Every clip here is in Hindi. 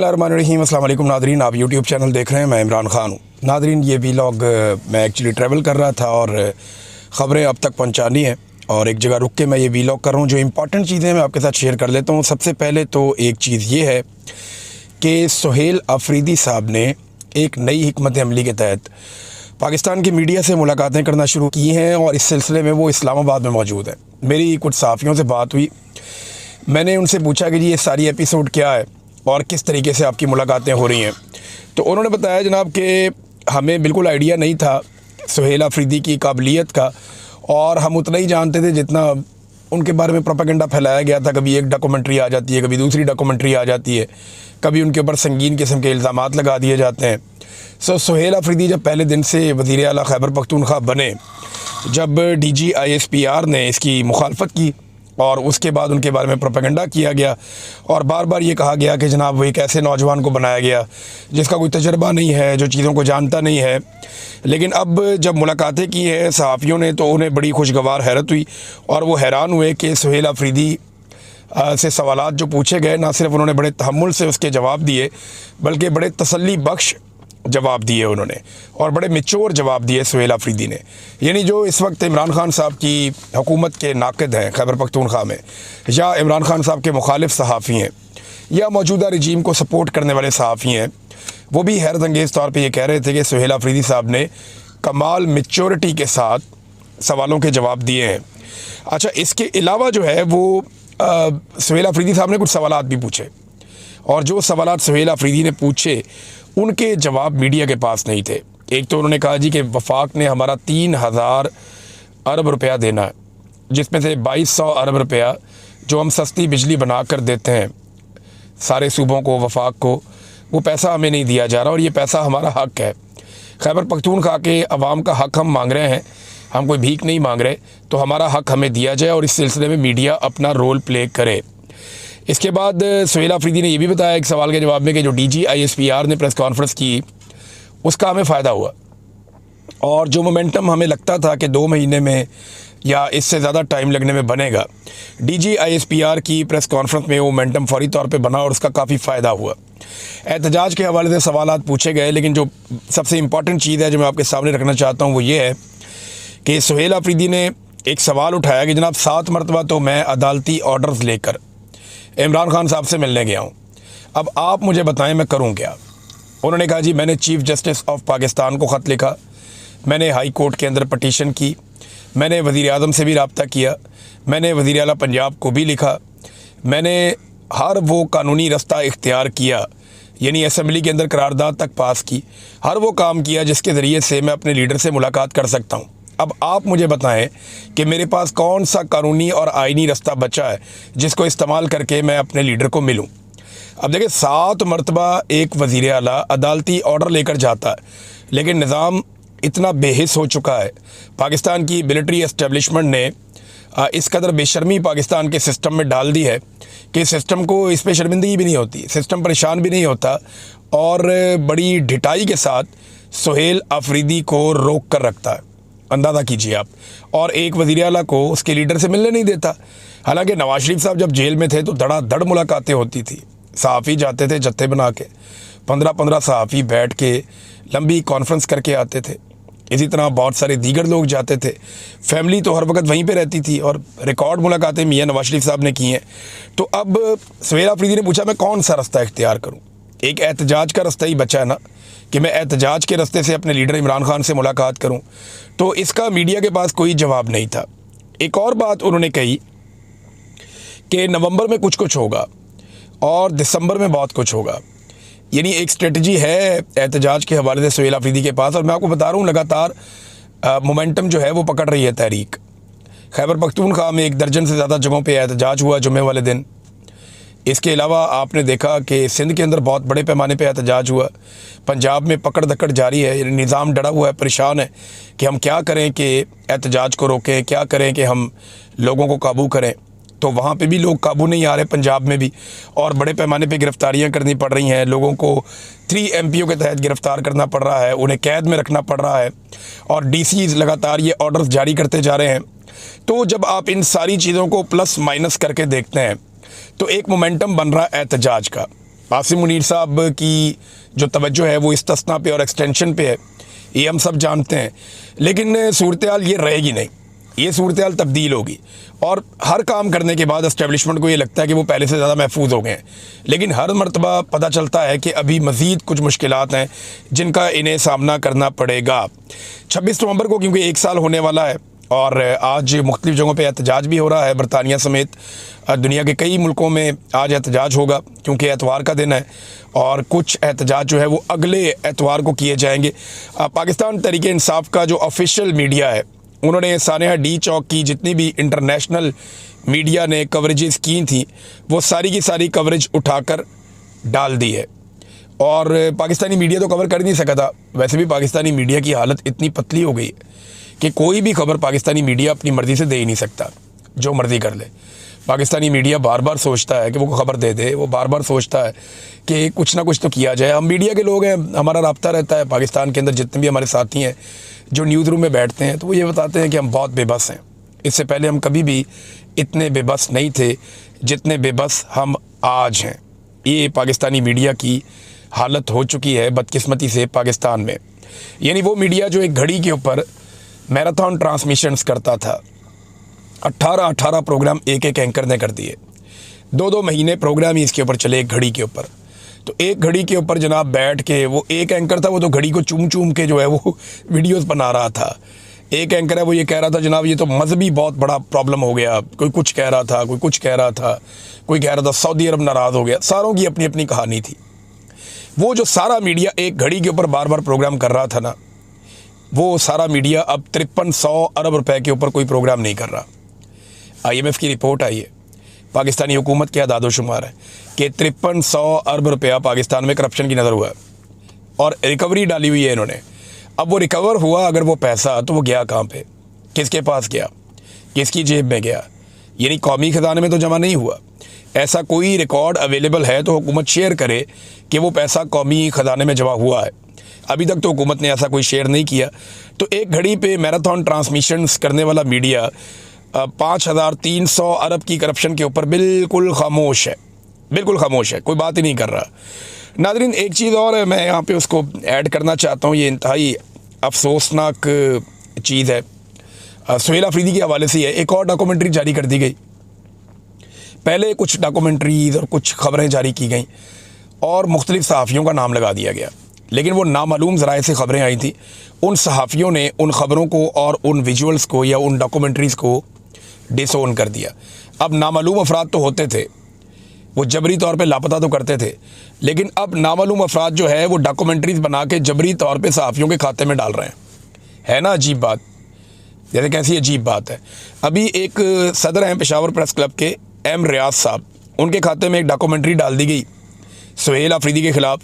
अस्सलाम वालेकुम नादरीन, आप यूट्यूब चैनल देख रहे हैं। मैं इमरान ख़ान हूँ। नादरीन, ये वीलॉग मैं एक्चुअली ट्रैवल कर रहा था और ख़बरें अब तक पहुँचानी है और एक जगह रुक के मैं ये वीलॉग कर रहा हूँ। जो इंपॉर्टेंट चीज़ें मैं आपके साथ शेयर कर लेता हूँ। सबसे पहले तो एक चीज़ ये है कि सुहेल अफरीदी साहब ने एक नई हिकमत अमली के तहत पाकिस्तान की मीडिया से मुलाकातें करना शुरू की हैं और इस सिलसिले में वो इस्लामाबाद में मौजूद है। मेरी कुछ सहाफ़ियों से बात हुई, मैंने उनसे पूछा कि जी ये सारी एपिसोड क्या है और किस तरीके से आपकी मुलाकातें हो रही हैं। तो उन्होंने बताया जनाब कि हमें बिल्कुल आइडिया नहीं था सुहेल अफरीदी की काबिलियत का, और हम उतना ही जानते थे जितना उनके बारे में प्रोपेगेंडा फैलाया गया था। कभी एक डॉक्यूमेंट्री आ जाती है, कभी दूसरी डॉक्यूमेंट्री आ जाती है, कभी उनके ऊपर संगीन किस्म के इल्ज़ामात लगा दिए जाते हैं। सुहेल अफरीदी जब पहले दिन से वज़ीर आला खैबर पख्तूनख्वा बने, जब DG/ISPR ने इसकी मुखालफत की और उसके बाद उनके बारे में प्रोपेगेंडा किया गया और बार बार ये कहा गया कि जनाब वो एक ऐसे नौजवान को बनाया गया जिसका कोई तजर्बा नहीं है, जो चीज़ों को जानता नहीं है। लेकिन अब जब मुलाकातें की है सहाफ़ियों ने तो उन्हें बड़ी खुशगवार हैरत हुई और वो हैरान हुए कि सुहेल अफरीदी से सवालात जो पूछे गए, ना सिर्फ उन्होंने बड़े तहम्मुल से उसके जवाब दिए बल्कि बड़े तसल्ली बख्श जवाब दिए उन्होंने, और बड़े मैच्योर जवाब दिए सुहेल अफरीदी ने। यानी जो इस वक्त इमरान खान साहब की हुकूमत के नाक़िद हैं खैबर पख्तूनख्वा में, या इमरान खान साहब के मुखालिफ सहाफ़ी हैं, या मौजूदा रजीम को सपोर्ट करने वाले सहाफ़ी हैं, वो भी हैरत अंगेज़ तौर पर यह कह रहे थे कि सुहेल अफरीदी साहब ने कमाल मैच्योरिटी के साथ सवालों के जवाब दिए हैं। अच्छा, इसके अलावा जो है वो सुहेल अफरीदी साहब ने कुछ सवालात भी पूछे, और जो सवालात सुहेल अफरीदी ने पूछे उनके जवाब मीडिया के पास नहीं थे। एक तो उन्होंने कहा जी कि वफाक ने हमारा 3000 अरब रुपया देना है, जिसमें से 2200 अरब रुपया जो हम सस्ती बिजली बना कर देते हैं सारे सूबों को, वफाक को, वो पैसा हमें नहीं दिया जा रहा और ये पैसा हमारा हक़ है। खैबर पख्तूनख्वा के अवाम का हक़ हम मांग रहे हैं, हम कोई भीख नहीं मांग रहे, तो हमारा हक़ हमें दिया जाए और इस सिलसिले में मीडिया अपना रोल प्ले करे। इसके बाद सुहेल अफरीदी ने यह भी बताया एक सवाल के जवाब में कि जो DG/ISPR ने प्रेस कॉन्फ्रेंस की उसका हमें फ़ायदा हुआ, और जो मोमेंटम हमें लगता था कि 2 महीने में या इससे ज़्यादा टाइम लगने में बनेगा, DG/ISPR की प्रेस कॉन्फ्रेंस में वो मोमेंटम फौरी तौर पे बना और उसका काफ़ी फ़ायदा हुआ। एहतजाज के हवाले से सवालात पूछे गए, लेकिन जो सबसे इम्पॉर्टेंट चीज़ है जो मैं आपके सामने रखना चाहता हूँ वो ये है कि सुहेल अफरीदी ने एक सवाल उठाया कि जनाब 7 मरतबा तो मैं अदालती ऑर्डर्स लेकर इमरान खान साहब से मिलने गया हूँ, अब आप मुझे बताएं मैं करूँ क्या। उन्होंने कहा जी मैंने चीफ़ जस्टिस ऑफ पाकिस्तान को ख़त लिखा, मैंने हाई कोर्ट के अंदर पटिशन की, मैंने वज़ीर आज़म से भी रब्ता किया, मैंने वज़ीर आला पंजाब को भी लिखा, मैंने हर वो कानूनी रास्ता इख्तियार किया, यानी असम्बली के अंदर करारदाद तक पास की, हर वो काम किया जिसके ज़रिए से मैं अपने लीडर से मुलाकात कर सकता हूँ। अब आप मुझे बताएं कि मेरे पास कौन सा कानूनी और आइनी रास्ता बचा है जिसको इस्तेमाल करके मैं अपने लीडर को मिलूं। अब देखिए 7 मरतबा एक वज़ीर आला अदालती ऑर्डर लेकर जाता है, लेकिन निज़ाम इतना बेहिस हो चुका है, पाकिस्तान की मिलिट्री एस्टेब्लिशमेंट ने इस कदर बेशर्मी पाकिस्तान के सिस्टम में डाल दी है कि सिस्टम को इस पर शर्मिंदगी भी नहीं होती, सिस्टम परेशान भी नहीं होता, और बड़ी ढिठाई के साथ सुहेल अफरीदी को रोक कर रखता है। अंदाज़ा कीजिए आप, और एक वज़ीर आला को उसके लीडर से मिलने नहीं देता। हालांकि नवाज शरीफ साहब जब जेल में थे तो धड़ाधड़ मुलाकातें होती थी, सहाफ़ी जाते थे जत्थे बना के, 15-15 सहाफ़ी बैठ के लंबी कॉन्फ्रेंस करके आते थे। इसी तरह बहुत सारे दीगर लोग जाते थे, फैमिली तो हर वक्त वहीं पे रहती थी, और रिकॉर्ड मुलाकातें मियां नवाज शरीफ साहब ने की हैं। तो अब सुहेल अफरीदी ने पूछा मैं कौन सा रास्ता इख्तियार करूँ। एक एहतजाज का रास्ता ही बचा है ना, कि मैं एहतजाज के रास्ते से अपने लीडर इमरान खान से मुलाकात करूं, तो इसका मीडिया के पास कोई जवाब नहीं था। एक और बात उन्होंने कही कि नवंबर में कुछ होगा और दिसंबर में बहुत कुछ होगा, यानी एक स्ट्रेटजी है एहतजाज के हवाले से सुहेल अफरीदी के पास। और मैं आपको बता रहा हूँ लगातार मोमेंटम जो है वो पकड़ रही है तहरीक। खैबर पख्तूनख्वा में 1 दर्जन से ज़्यादा जगहों पर एहतजाज हुआ जुम्मे वाले दिन। इसके अलावा आपने देखा कि सिंध के अंदर बहुत बड़े पैमाने पे एहतजाज हुआ, पंजाब में पकड़ दकड़ जारी है, निज़ाम डरा हुआ है, परेशान है कि हम क्या करें कि एहतजाज को रोकें, क्या करें कि हम लोगों को काबू करें। तो वहाँ पे भी लोग काबू नहीं आ रहे, पंजाब में भी, और बड़े पैमाने पे गिरफ़्तारियाँ करनी पड़ रही हैं। लोगों को 3 MPO के तहत गिरफ़्तार करना पड़ रहा है, उन्हें कैद में रखना पड़ रहा है, और DCs लगातार ये ऑर्डर्स जारी करते जा रहे हैं। तो जब आप इन सारी चीज़ों को प्लस माइनस करके देखते हैं तो एक मोमेंटम बन रहा है एहतजाज का। आसिम मुनीर साहब की जो तवज्जो है वो इस्तिस्ना पे और एक्सटेंशन पे है, ये हम सब जानते हैं। लेकिन सूरत हाल ये रहेगी नहीं, ये सूरत हाल तब्दील होगी और हर काम करने के बाद एस्टेब्लिशमेंट को ये लगता है कि वो पहले से ज़्यादा महफूज हो गए हैं। लेकिन हर मरतबा पता चलता है कि अभी मज़ीद कुछ मुश्किलात हैं जिनका इन्हें सामना करना पड़ेगा। 26 नवंबर को क्योंकि 1 साल होने वाला है और आज मुख्तलिफ़ जगहों पे एहतजाज भी हो रहा है, बरतानिया समेत दुनिया के कई मुल्कों में आज एहतजाज होगा क्योंकि एतवार का दिन है और कुछ एहतजाज जो है वो अगले एतवार को किए जाएंगे। पाकिस्तान तहरीक इंसाफ का जो ऑफिशियल मीडिया है उन्होंने सानिया डी चौक की जितनी भी इंटरनेशनल मीडिया ने कवरेजेस की थी वो सारी की सारी कवरेज उठाकर डाल दी है और पाकिस्तानी मीडिया तो कवर कर नहीं सका था। वैसे भी पाकिस्तानी मीडिया की हालत इतनी पतली हो गई है कि कोई भी खबर पाकिस्तानी मीडिया अपनी मर्ज़ी से दे ही नहीं सकता, जो मर्ज़ी कर ले। पाकिस्तानी मीडिया बार बार सोचता है कि वो खबर दे दे, वो बार बार सोचता है कि कुछ ना कुछ तो किया जाए। हम मीडिया के लोग हैं, हमारा रब्ता रहता है पाकिस्तान के अंदर जितने भी हमारे साथी हैं जो न्यूज़ रूम में बैठते हैं तो वो ये बताते हैं कि हम बहुत बेबस हैं। इससे पहले हम कभी भी इतने बेबस नहीं थे जितने बेबस हम आज हैं। ये पाकिस्तानी मीडिया की हालत हो चुकी है बदकिस्मती से पाकिस्तान में। यानी वो मीडिया जो एक घड़ी के ऊपर मैराथन ट्रांसमिशंस करता था, 18 प्रोग्राम एक एंकर ने कर दिए, 2 महीने प्रोग्राम ही इसके ऊपर चले एक घड़ी के ऊपर। तो एक घड़ी के ऊपर जनाब बैठ के वो एक एंकर था, वो तो घड़ी को चूम चूम के जो है वो वीडियोस बना रहा था। एक एंकर है वो ये कह रहा था जनाब ये तो मजहबी बहुत बड़ा प्रॉब्लम हो गया, कोई कुछ कह रहा था, कोई कुछ कह रहा था, कोई कह रहा था सऊदी अरब नाराज़ हो गया। सारों की अपनी अपनी कहानी थी। वो जो सारा मीडिया एक घड़ी के ऊपर बार बार प्रोग्राम कर रहा था ना, वो सारा मीडिया अब 5300 अरब रुपए के ऊपर कोई प्रोग्राम नहीं कर रहा। IMF की रिपोर्ट आई है, पाकिस्तानी हुकूमत के आदादोशुमार है कि 5300 अरब रुपया पाकिस्तान में करप्शन की नज़र हुआ है और रिकवरी डाली हुई है इन्होंने। अब वो रिकवर हुआ अगर वो पैसा तो वो गया कहाँ पे, किसके पास गया, किसकी जेब में गया? यानी कौमी ख़जाने में तो जमा नहीं हुआ। ऐसा कोई रिकॉर्ड अवेलेबल है तो हुकूमत शेयर करे कि वो पैसा कौमी ख़जाने में जमा हुआ है। अभी तक तो हुकूमत ने ऐसा कोई शेयर नहीं किया। तो एक घड़ी पे मैराथन ट्रांसमिशंस करने वाला मीडिया 5300 अरब की करप्शन के ऊपर बिल्कुल खामोश है, बिल्कुल खामोश है, कोई बात ही नहीं कर रहा। नाज़रीन एक चीज़ और है, मैं यहाँ पे उसको ऐड करना चाहता हूँ, ये इंतहाई अफसोसनाक चीज़ है। सुहेल अफरीदी के हवाले से है, एक और डॉक्यूमेंट्री जारी कर दी गई। पहले कुछ डॉक्यूमेंट्रीज़ और कुछ खबरें जारी की गई और मुख्तलिफ़ सहाफ़ियों का नाम लगा दिया गया, लेकिन वो नामालूम ज़राए से ख़बरें आई थी। उन सहाफ़ियों ने उन ख़बरों को और उन विजुअल्स को या उन डॉक्यूमेंट्रीज़ को डिसोन कर दिया। अब नामालूम अफराद तो होते थे, वो जबरी तौर पे लापता तो करते थे, लेकिन अब नामालूम अफराद जो है वो डॉक्यूमेंट्रीज़ बना के जबरी तौर पे सहाफ़ियों के खाते में डाल रहे हैं। है ना अजीब बात? जैसे कैसी अजीब बात है। अभी एक सदर हैं पेशावर प्रेस क्लब के M रियाज साहब, उनके खाते में एक डॉक्यूमेंट्री डाल दी गई सुहेल अफरीदी के ख़िलाफ़।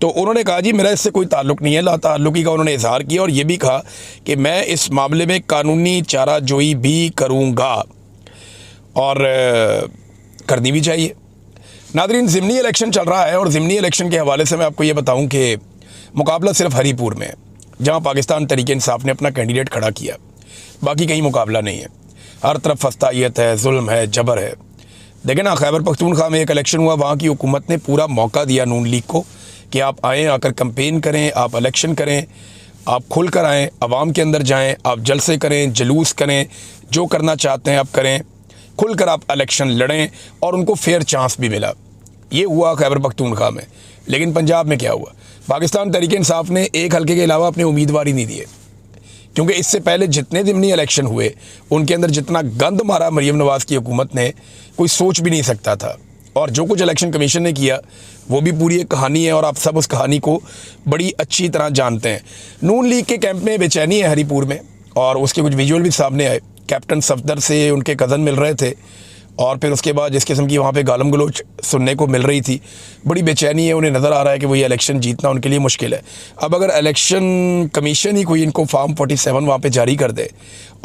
तो उन्होंने कहा जी मेरा इससे कोई ताल्लुक़ नहीं है, लाताल्लुकी का उन्होंने इजहार किया और ये भी कहा कि मैं इस मामले में कानूनी चाराजोई भी करूँगा और करनी भी चाहिए। नाज़रीन ज़िमनी इलेक्शन चल रहा है और ज़िमनी इलेक्शन के हवाले से मैं आपको ये बताऊँ कि मुकाबला सिर्फ हरीपुर में है, जहाँ पाकिस्तान तहरीक इंसाफ ने अपना कैंडिडेट खड़ा किया, बाकी कहीं मुकाबला नहीं है। हर तरफ फस्तायत है, जुल्म है, जबर है। देखें ना, खैबर पख्तूनख्वा में एक इलेक्शन हुआ, वहाँ की हुकूमत ने पूरा मौका दिया नून लीग को कि आप आएँ, आकर कैंपेन करें, आप इलेक्शन करें, आप खुल कर आएँ, आवाम के अंदर जाएँ, आप जलसे करें, जुलूस करें, जो करना चाहते हैं आप करें, खुल कर आप इलेक्शन लड़ें और उनको फेयर चांस भी मिला। ये हुआ खैबर पख्तूनख्वा में। लेकिन पंजाब में क्या हुआ? पाकिस्तान तहरीक इंसाफ ने एक हल्के के अलावा अपने उम्मीदवार ही नहीं दिए, क्योंकि इससे पहले जितने ज़िमनी इलेक्शन हुए उनके अंदर जितना गंद मारा मरीम नवाज़ की हुकूमत ने, कोई सोच भी नहीं सकता था। और जो कुछ इलेक्शन कमीशन ने किया वो भी पूरी एक कहानी है और आप सब उस कहानी को बड़ी अच्छी तरह जानते हैं। नून लीग के कैंप में बेचैनी है हरीपुर में और उसके कुछ विजुअल भी सामने आए। कैप्टन सफदर से उनके कज़न मिल रहे थे और फिर उसके बाद जिस किस्म की वहाँ पे गालम गलोच सुनने को मिल रही थी, बड़ी बेचैनी है। उन्हें नज़र आ रहा है कि वो ये इलेक्शन जीतना उनके लिए मुश्किल है। अब अगर इलेक्शन कमीशन ही कोई इनको फॉर्म 47 वहाँ पे जारी कर दे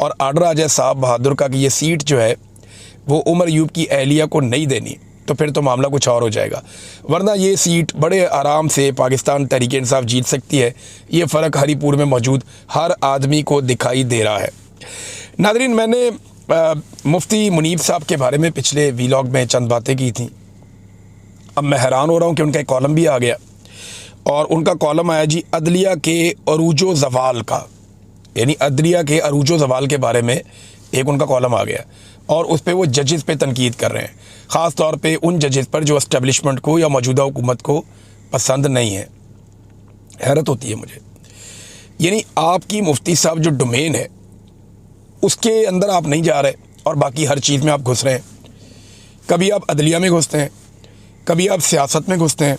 और आर्डर आ जाए साहब बहादुर का कि ये सीट जो है वो उमर अयूब की अहलिया को नहीं देनी, तो फिर तो मामला कुछ और हो जाएगा। वरना ये सीट बड़े आराम से पाकिस्तान तहरीक इंसाफ जीत सकती है। ये फ़र्क हरीपुर में मौजूद हर आदमी को दिखाई दे रहा है। नाज़रीन मैंने मुफ्ती मुनीब साहब के बारे में पिछले वीलॉग में चंद बातें की थी। अब मैं हैरान हो रहा हूँ कि उनका एक कॉलम भी आ गया, और उनका कॉलम आया जी अदलिया के अरूजो ज़वाल का, यानी अदलिया के अरूजो ज़वाल के बारे में एक उनका कॉलम आ गया, और उस पर वो जजेस पे तनकीद कर रहे हैं, ख़ास तौर पे उन जजेस पर जो इस्टेब्लिशमेंट को या मौजूदा हुकूमत को पसंद नहीं है। हैरत होती है मुझे, यानी आपकी मुफ्ती साहब जो डोमेन है उसके अंदर आप नहीं जा रहे और बाकी हर चीज़ में आप घुस रहे हैं। कभी आप अदलिया में घुसते हैं, कभी आप सियासत में घुसते हैं,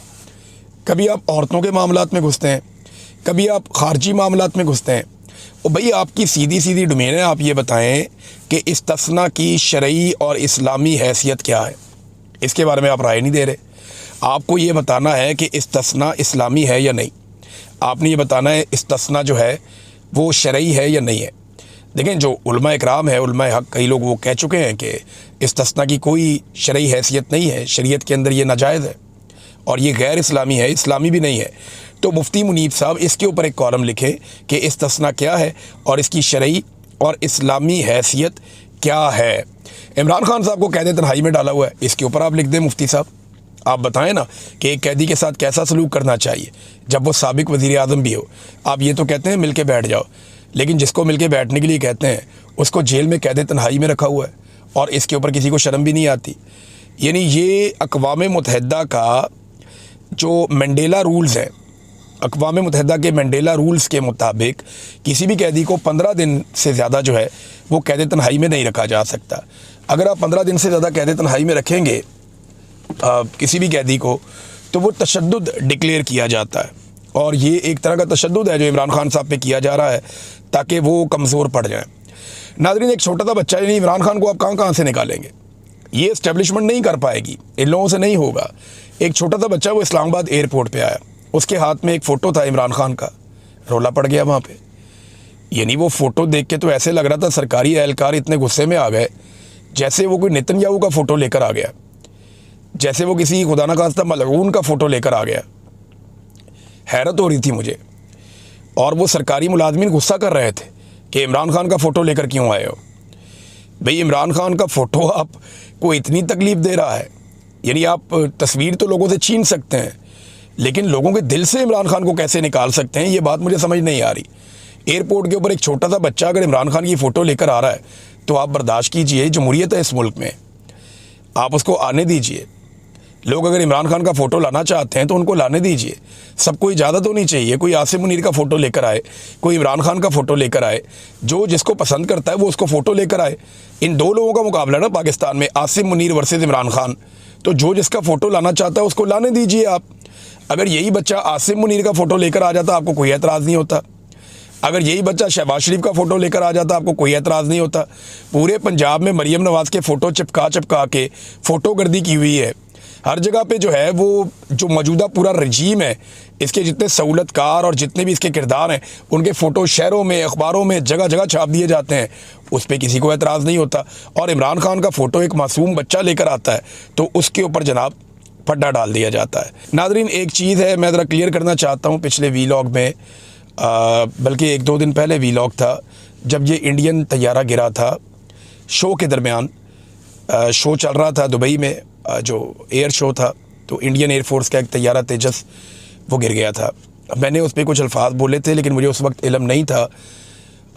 कभी आप औरतों के मामलात में घुसते हैं, कभी आप ख़ारजी मामलात में घुसते हैं। और भाई आपकी सीधी सीधी डोमेन है, आप ये बताएं कि इस्तिस्ना की शरई और इस्लामी हैसियत क्या है, इसके बारे में आप राय नहीं दे रहे। आपको ये बताना है कि इस्तिस्ना इस्लामी है या नहीं, आपने ये बताना है इस्तिस्ना जो है वो शरई है या नहीं है। देखें, जो उलमा इकराम है, उलमा हक़, कई लोग वो कह चुके हैं कि इस्तिस्ना की कोई शरई हैसियत नहीं है, शरीयत के अंदर ये नाजायज़ है और ये गैर इस्लामी है, इस्लामी भी नहीं है। तो मुफ्ती मुनीब साहब इसके ऊपर एक कॉलम लिखें कि इस्तिस्ना क्या है और इसकी शरई और इस्लामी हैसियत क्या है। इमरान खान साहब को कैद तन्हाई में डाला हुआ है, इसके ऊपर आप लिख दें मुफ्ती साहब, आप बताएं ना कि एक कैदी के साथ कैसा सलूक करना चाहिए जब वो साबिक वज़ीर आज़म भी हो। आप ये तो कहते हैं मिल के बैठ जाओ, लेकिन जिसको मिल के बैठने के लिए कहते हैं उसको जेल में कैद तन्हाई में रखा हुआ है और इसके ऊपर किसी को शर्म भी नहीं आती। यानी ये अक़वाम मुत्तहिदा का जो मंडेला रूल्स हैं, अक़वाम मुत्तहिदा के मंडेला रूल्स के मुताबिक किसी भी कैदी को 15 दिन से ज़्यादा जो है वो कैद तन्हाई में नहीं रखा जा सकता। अगर आप 15 दिन से ज़्यादा कैद तन्हाई में रखेंगे किसी भी कैदी को, तो वो तशद्दुद डिक्लेयर किया जाता है, और ये एक तरह का तशद्दुद है जो इमरान खान साहब पे किया जा रहा है ताकि वो कमज़ोर पड़ जाएं। नाज़रीन, एक छोटा सा बच्चा, यानी इमरान खान को आप कहाँ से निकालेंगे, ये इस्टेब्लिशमेंट नहीं कर पाएगी, इन लोगों से नहीं होगा। एक छोटा सा बच्चा वो इस्लामाबाद एयरपोर्ट पे आया, उसके हाथ में एक फ़ोटो था इमरान खान का, रोला पड़ गया वहाँ पे। यानी वो फ़ोटो देख के तो ऐसे लग रहा था सरकारी एहलकार इतने गुस्से में आ गए जैसे वो कोई नेतन्याहू का फ़ोटो लेकर आ गया, जैसे वो किसी खुदा न खास्ता मलऊन का फ़ोटो लेकर आ गया। हैरत हो रही थी मुझे, और वो सरकारी मुलाजमीन गुस्सा कर रहे थे कि इमरान खान का फ़ोटो लेकर क्यों आए हो। भाई इमरान खान का फ़ोटो आपको इतनी तकलीफ़ दे रहा है, यानी आप तस्वीर तो लोगों से छीन सकते हैं लेकिन लोगों के दिल से इमरान खान को कैसे निकाल सकते हैं, ये बात मुझे समझ नहीं आ रही। एयरपोर्ट के ऊपर एक छोटा सा बच्चा अगर इमरान खान की फ़ोटो लेकर आ रहा है तो आप बर्दाश्त कीजिए, जमहूरियत है इस मुल्क में, आप उसको आने दीजिए। लोग अगर इमरान खान का फ़ोटो लाना चाहते हैं तो उनको लाने दीजिए, सबको इजाज़त होनी चाहिए। कोई आसिम मुनीर का फ़ोटो लेकर आए, कोई इमरान खान का फ़ोटो लेकर आए, जो जिसको पसंद करता है वो उसको फ़ोटो लेकर आए। इन दो लोगों का मुकाबला ना पाकिस्तान में, आसिम मुनीर वर्सेस इमरान खान, तो जो जिसका फ़ोटो लाना चाहता है उसको लाने दीजिए आप। अगर यही बच्चा आसिम मुनीर का फ़ोटो लेकर आ जाता आपको कोई एतराज़ नहीं होता, अगर यही बच्चा शहबाज शरीफ का फ़ोटो लेकर आ जाता आपको कोई एतराज़ नहीं होता। पूरे पंजाब में मरीम नवाज़ के फ़ोटो चिपका के फ़ोटो गर्दी की हुई है। हर जगह पे जो है वो जो मौजूदा पूरा रजीम है, इसके जितने सहूलतकार और जितने भी इसके किरदार हैं उनके फ़ोटो शहरों में, अखबारों में जगह जगह छाप दिए जाते हैं, उस पर किसी को एतराज़ नहीं होता। और इमरान खान का फ़ोटो एक मासूम बच्चा लेकर आता है तो उसके ऊपर जनाब फड्डा डाल दिया जाता है। नाज़रीन, एक चीज़ है मैं ज़रा क्लियर करना चाहता हूँ, पिछले वीलॉग में बल्कि 1-2 दिन पहले वीलॉग था जब ये इंडियन तैयारा गिरा था, शो के दरमियान शो चल रहा था दुबई में, जो एयर शो था, तो इंडियन एयरफोर्स का एक तैयारा तेजस वो गिर गया था। मैंने उस पर कुछ अल्फाज बोले थे लेकिन मुझे उस वक्त इल्म नहीं था,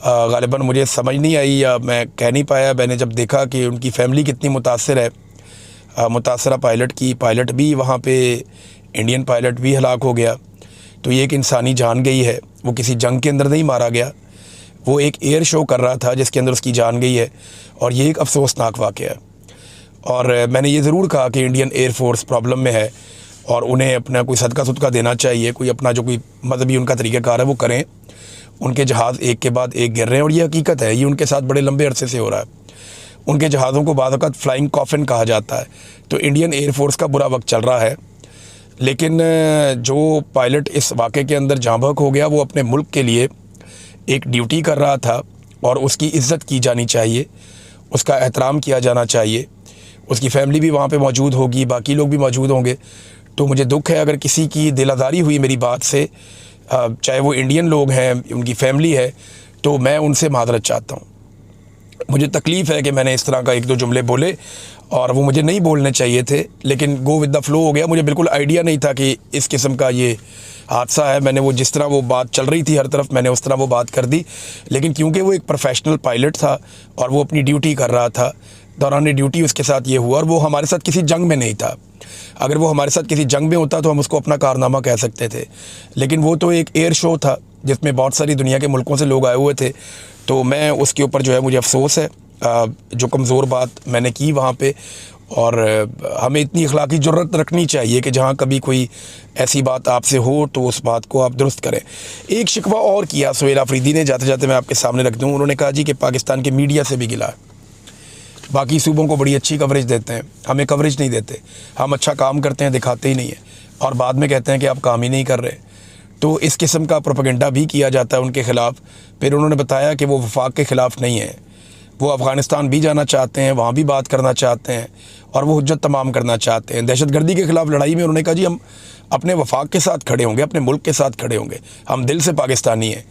ग़ालिबन मुझे समझ नहीं आई या मैं कह नहीं पाया। मैंने जब देखा कि उनकी फ़ैमिली कितनी मुतासर है, मुतासरा पायलट भी वहाँ पे, इंडियन पायलट भी हलाक हो गया, तो ये एक इंसानी जान गई है। वो किसी जंग के अंदर नहीं मारा गया, वो एक एयर शो कर रहा था जिसके अंदर उसकी जान गई है, और ये एक अफसोसनाक वाक़या है। और मैंने ये ज़रूर कहा कि इंडियन एयर फोर्स प्रॉब्लम में है और उन्हें अपना कोई सदका सुदका देना चाहिए, कोई अपना जो कोई मजहबी उनका तरीक़ाकार है वो करें। उनके जहाज़ एक के बाद एक गिर रहे हैं और ये हकीकत है, ये उनके साथ बड़े लंबे अरसे से हो रहा है। उनके जहाज़ों को बाद वक़्त फ्लाइंग कॉफिन कहा जाता है। तो इंडियन एयर फोर्स का बुरा वक्त चल रहा है, लेकिन जो पायलट इस वाक़े के अंदर जाँ बहक हो गया वो अपने मुल्क के लिए एक ड्यूटी कर रहा था और उसकी इज़्ज़त की जानी चाहिए, उसका एहतराम किया जाना चाहिए। उसकी फ़ैमिली भी वहाँ पे मौजूद होगी, बाकी लोग भी मौजूद होंगे। तो मुझे दुख है अगर किसी की दिल आज़ारी हुई मेरी बात से, चाहे वो इंडियन लोग हैं, उनकी फ़ैमिली है, तो मैं उनसे माज़रत चाहता हूँ। मुझे तकलीफ़ है कि मैंने इस तरह का एक दो जुमले बोले और वो मुझे नहीं बोलने चाहिए थे, लेकिन गो विद द फ्लो हो गया। मुझे बिल्कुल आइडिया नहीं था कि इस किस्म का ये हादसा है। मैंने वो जिस तरह वो बात चल रही थी हर तरफ, मैंने उस तरह वो बात कर दी। लेकिन क्योंकि वो एक प्रोफेशनल पायलट था और वो अपनी ड्यूटी कर रहा था, दौरान ड्यूटी उसके साथ ये हुआ, और वो हमारे साथ किसी जंग में नहीं था। अगर वो हमारे साथ किसी जंग में होता तो हम उसको अपना कारनामा कह सकते थे, लेकिन वो तो एक एयर शो था जिसमें बहुत सारी दुनिया के मुल्कों से लोग आए हुए थे। तो मैं उसके ऊपर जो है मुझे अफसोस है जो कमज़ोर बात मैंने की वहाँ पे। और हमें इतनी अखलाकी जुर्रत रखनी चाहिए कि जहाँ कभी कोई ऐसी बात आपसे हो तो उस बात को आप दुरुस्त करें। एक शिकवा और किया सुहेल आफरीदी ने, जाते जाते मैं आपके सामने रख दूँ। उन्होंने कहा जी कि पाकिस्तान के मीडिया से भी गिला है, बाकी सूबों को बड़ी अच्छी कवरेज देते हैं, हमें कवरेज नहीं देते। हम अच्छा काम करते हैं, दिखाते ही नहीं है, और बाद में कहते हैं कि आप काम ही नहीं कर रहे। तो इस किस्म का प्रोपेगेंडा भी किया जाता है उनके ख़िलाफ़। फिर उन्होंने बताया कि वो वफाक के ख़िलाफ़ नहीं है, वो अफ़गानिस्तान भी जाना चाहते हैं, वहाँ भी बात करना चाहते हैं और वो हुज्जत तमाम करना चाहते हैं। दहशतगर्दी के ख़िलाफ़ लड़ाई में उन्होंने कहा जी हम अपने वफाक के साथ खड़े होंगे, अपने मुल्क के साथ खड़े होंगे, हम दिल से पाकिस्तानी हैं।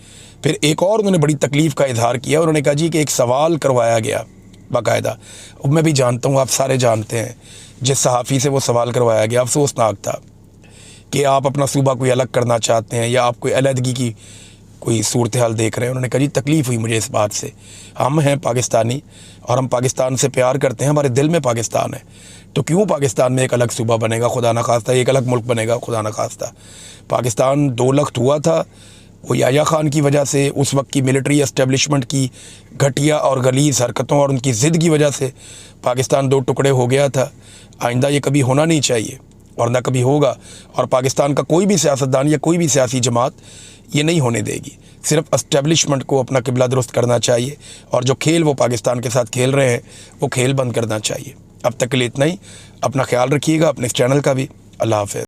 फिर एक और उन्होंने बड़ी तकलीफ़ का इजहार किया, उन्होंने कहा जी कि एक सवाल करवाया गया बाकायदा, मैं भी जानता हूँ, आप सारे जानते हैं, जिस सहाफ़ी से वो सवाल करवाया गया अफसोसनाक था कि आप अपना सूबा कोई अलग करना चाहते हैं या आप कोई अलहदगी की कोई सूरत हाल देख रहे हैं। उन्होंने कहा जी तकलीफ़ हुई मुझे इस बात से, हम हैं पाकिस्तानी और हम पाकिस्तान से प्यार करते हैं, हमारे दिल में पाकिस्तान है, तो क्यों पाकिस्तान में एक अलग सूबा बनेगा खुदा न खास्ता, एक अलग मुल्क बनेगा खुदा न खास्ता। पाकिस्तान दो लख्त हुआ था वो याया ख़ान की वजह से, उस वक्त की मिलिट्री एस्टेब्लिशमेंट की घटिया और गलीज़ हरकतों और उनकी ज़िद की वजह से पाकिस्तान दो टुकड़े हो गया था। आइंदा ये कभी होना नहीं चाहिए और ना कभी होगा, और पाकिस्तान का कोई भी सियासतदान या कोई भी सियासी जमात ये नहीं होने देगी। सिर्फ एस्टेब्लिशमेंट को अपना किबला दुरुस्त करना चाहिए और जो खेल वो पाकिस्तान के साथ खेल रहे हैं वो खेल बंद करना चाहिए। अब तक के लिए इतना ही। अपना ख्याल रखिएगा, अपने इस चैनल का भी। अल्लाह हाफ़िज़।